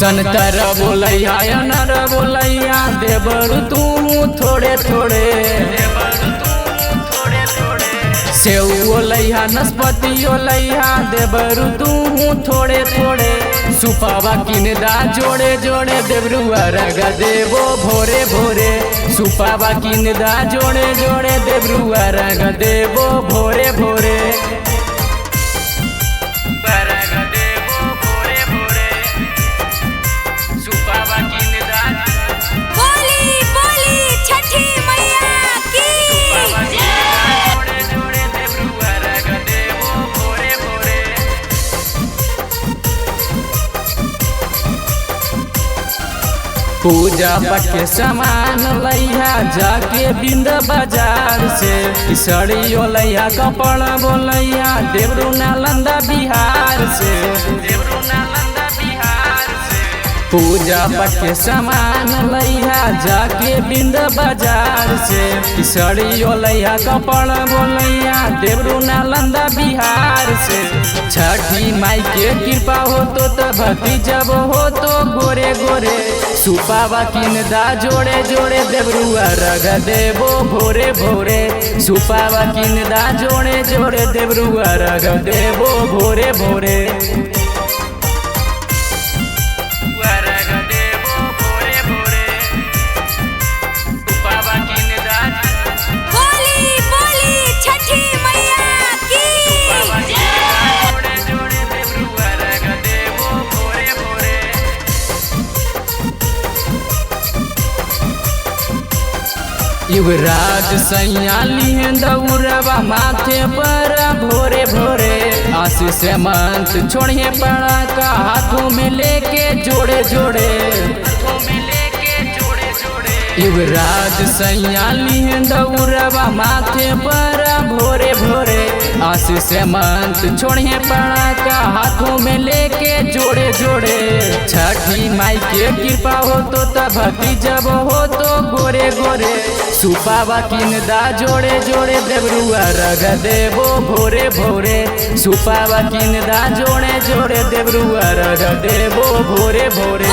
संतर बोलैया नर बोलैया देवर तू थोड़े थोड़े सेव ओलैया नस्पति ओलैया देवर तू थोड़े थोड़े सुपावा किनदा जोड़े जोड़े देवरुआ रग देवो भोरे भोरे सुपावा किनदा जोड़े जोड़े देवरुआ रग देवो भोरे भोरे पूजा पाठ के सामान लैया जाके बिंद बाजार से सड़ियो लैया कपड़ा बोलैया देवरू नालंदा बिहार से पूजा पाठ के सामान लैया जाके बिंद बाजार से सड़ियो लैया कपड़ा बोलैया देवरू नालंदा बिहार से छठी माई के कृपा हो तो भक्ति जब हो तो गोरे गोरे सुपावा किनदा जोड़े जोड़े देवरुआ रग देवो भोरे भोरे सुपावा किनदा जोड़े जोड़े देवरुआ रग देवो भोरे भोरे युवराज सैया लिहे दौड़वा माथे पर भोरे भोरे आशीष मंत छोड़िए पड़ा का हाथों में लेके जोड़े जोड़े युवराज सैया लिहे दौड़वा माथे पर भोरे भोरे आशीष मंत छोड़िए पड़ा का हाथों में लेके जोड़े जोड़े छठी माई के कृपा हो तो भक्ति जब हो तो गोरे गोरे सुपावा किनदा जोड़े जोड़े देवरुआ रग देवो भोरे भोरे सुपावा किनदा जोड़े जोड़े देवरुआ रग देवो भोरे भोरे।